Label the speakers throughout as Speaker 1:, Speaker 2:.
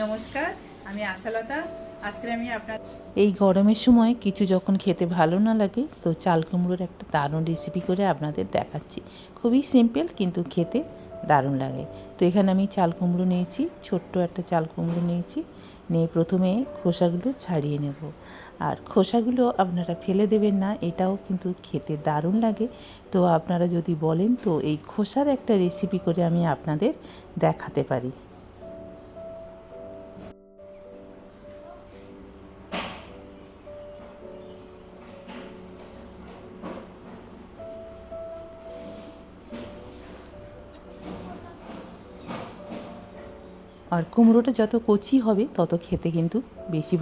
Speaker 1: নমস্কার, আমি আশালতা। আজকে আমি আপনার
Speaker 2: এই গরমের সময় কিছু যখন খেতে ভালো না লাগে তো চাল কুমড়োর একটা দারুণ রেসিপি করে আপনাদের দেখাচ্ছি। খুবই সিম্পল কিন্তু খেতে দারুণ লাগে। তো এখানে আমি চাল কুমড়ো নিয়েছি, ছোট্ট একটা চাল কুমড়ো নিয়েছি। নিয়ে প্রথমে খোসাগুলো ছাড়িয়ে নেব। আর খোসাগুলো আপনারা ফেলে দেবেন না, এটাও কিন্তু খেতে দারুণ লাগে। তো আপনারা যদি বলেন তো এই খোসার একটা রেসিপি করে আমি আপনাদের দেখাতে পারি। আর কুমড়োটা যত কচি হবে তত খেতে কিন্তু বেশি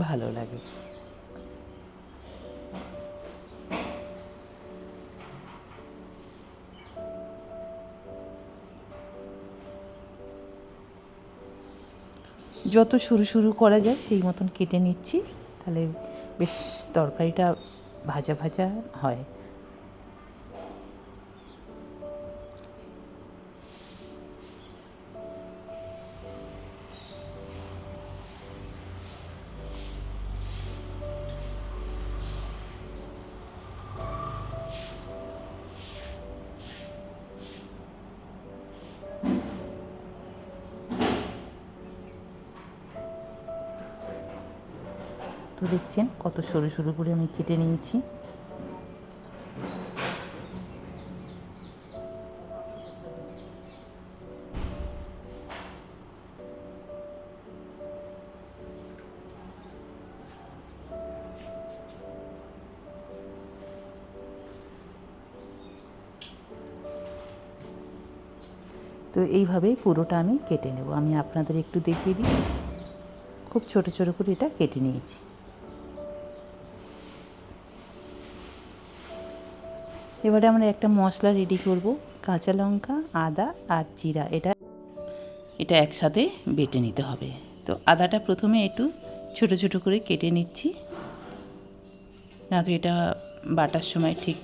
Speaker 2: ভালো লাগে। যত সরু সরু করা যায় সেই মতন কেটে নিচ্ছি, তাহলে বেশ তরকারিটা ভাজা ভাজা হয়। তো দেখছেন কত সরু সরু করে আমি কেটে নিয়েছি। তো এইভাবে পুরোটা আমি কেটে নেব। আমি আপনাদের একটু দেখিয়ে দিই, খুব ছোট ছোট করে এটা কেটে নিয়েছি। এবারে আমরা একটা মশলা রেডি করব। কাঁচা লঙ্কা, আদা আর জিরা এটা এটা একসাথে বেটে নিতে হবে। তো আদাটা প্রথমে একটু ছোট ছোট করে কেটে নিচ্ছি, না তো এটা বাটার সময় ঠিক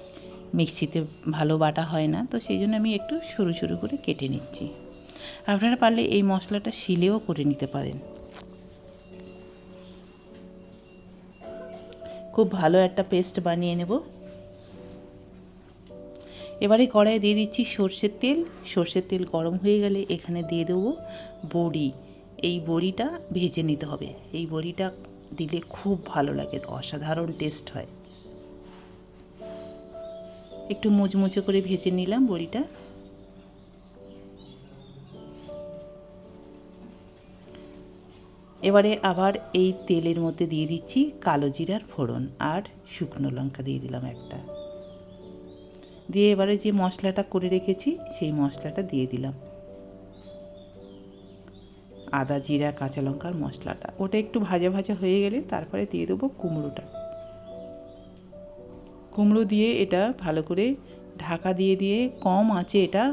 Speaker 2: মিক্সিতে ভালো বাটা হয় না, তো সেই জন্য আমি একটু সরু সরু করে কেটে নিচ্ছি। আপনারা পারলে এই মশলাটা শিলেও করে নিতে পারেন। খুব ভালো একটা পেস্ট বানিয়ে নেব। এবারে কড়াইয়ে দিয়ে দিচ্ছি সর্ষের তেল। সর্ষের তেল গরম হয়ে গেলে এখানে দিয়ে দেবো বড়ি। এই বড়িটা ভেজে নিতে হবে। এই বড়িটা দিলে খুব ভালো লাগে, অসাধারণ টেস্ট হয়। একটু মুচমুচে করে ভেজে নিলাম বড়িটা। এবারে আবার এই তেলের মধ্যে দিয়ে দিচ্ছি কালো জিরার ফোড়ন আর শুকনো লঙ্কা দিয়ে দিলাম একটা। দিয়ে এবারে যে মশলাটা করে রেখেছি সেই মশলাটা দিয়ে দিলাম, আদা জিরা কাঁচা লঙ্কার মশলাটা। ওটা একটু ভাজা ভাজা হয়ে গেলে তারপরে দিয়ে দেবো কুমড়োটা। কুমড়ো দিয়ে এটা ভালো করে ঢাকা দিয়ে দিয়ে কম আঁচে এটা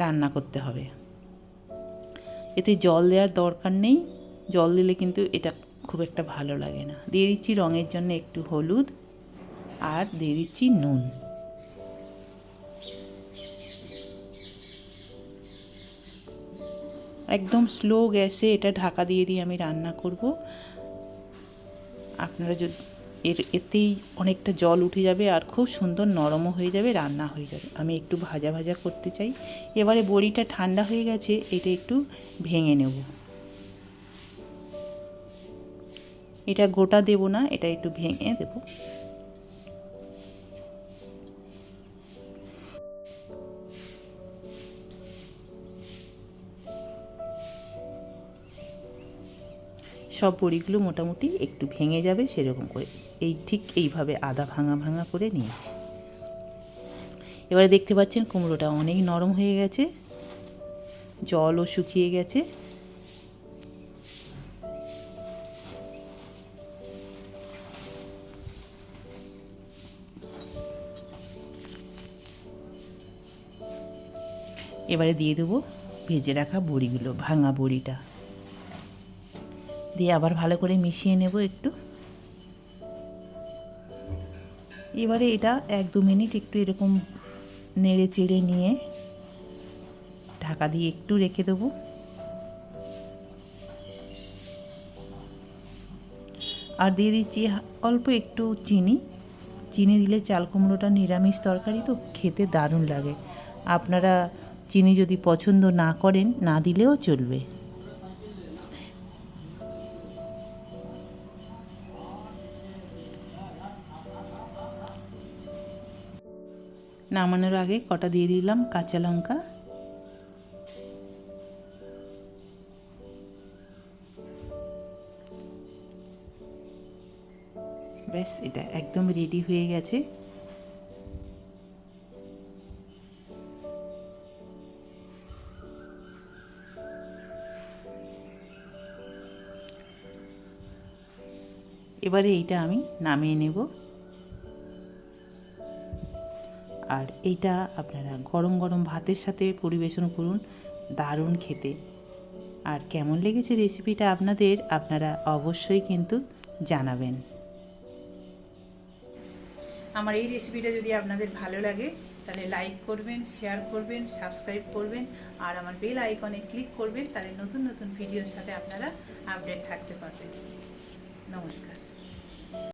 Speaker 2: রান্না করতে হবে। এতে জল দেওয়ার দরকার নেই, জল দিলে কিন্তু এটা খুব একটা ভালো লাগে না। দিয়ে দিচ্ছি রঙের জন্য একটু হলুদ আর দিয়ে দিচ্ছি নুন। একদম স্লো গ্যাসে এটা ঢাকা দিয়ে দিয়ে আমি রান্না করব। আপনারা যদি এতেই অনেকটা জল উঠে যাবে আর খুব সুন্দর নরমও হয়ে যাবে, রান্না হয়ে যাবে। আমি একটু ভাজা ভাজা করতে চাই। এবারে বড়িটা ঠান্ডা হয়ে গেছে, এটা একটু ভেঙে নেব। এটা গোটা দেব না, এটা একটু ভেঙে দেব। সব বড়িগুলো মোটামুটি একটু ভেঙে যাবে সেরকম করে ঠিক এইভাবে আদা ভাঙা ভাঙা করে নিয়েছি। এবারে দেখতে পাচ্ছেন কুমড়োটা অনেক নরম হয়ে গেছে, জলও শুকিয়ে গেছে। এবারে দিয়ে দেবো ভেজে রাখা বড়িগুলো, ভাঙা বড়িটা দিয়ে আবার ভালো করে মিশিয়ে নেব একটু। এবারে এটা 1-2 মিনিট একটু এরকম নেড়ে চেড়ে নিয়ে ঢাকা দিয়ে একটু রেখে দেবো। আর দিয়ে দিচ্ছি অল্প একটু চিনি। চিনি দিলে চাল কুমড়োটা নিরামিষ তরকারি তো খেতে দারুণ লাগে। আপনারা চিনি যদি পছন্দ না করেন না দিলেও চলবে। নামানোর আগে কটা দিয়ে দিলাম কাঁচা লঙ্কা। ব্যাস, এটা একদম রেডি হয়ে গেছে। এবারে এইটা আমি নামিয়ে নেব। আর এইটা আপনারা গরম গরম ভাতের সাথে পরিবেশন করুন, দারুণ খেতে। আর কেমন লেগেছে রেসিপিটা আপনারা অবশ্যই কিন্তু জানাবেন।
Speaker 1: আমার এই রেসিপিটা যদি আপনাদের ভালো লাগে তাহলে লাইক করবেন, শেয়ার করবেন, সাবস্ক্রাইব করবেন আর আমার বেল আইকনে ক্লিক করবেন, তাহলে নতুন নতুন ভিডিওর সাথে আপনারা আপডেট থাকতে পারবেন। নমস্কার।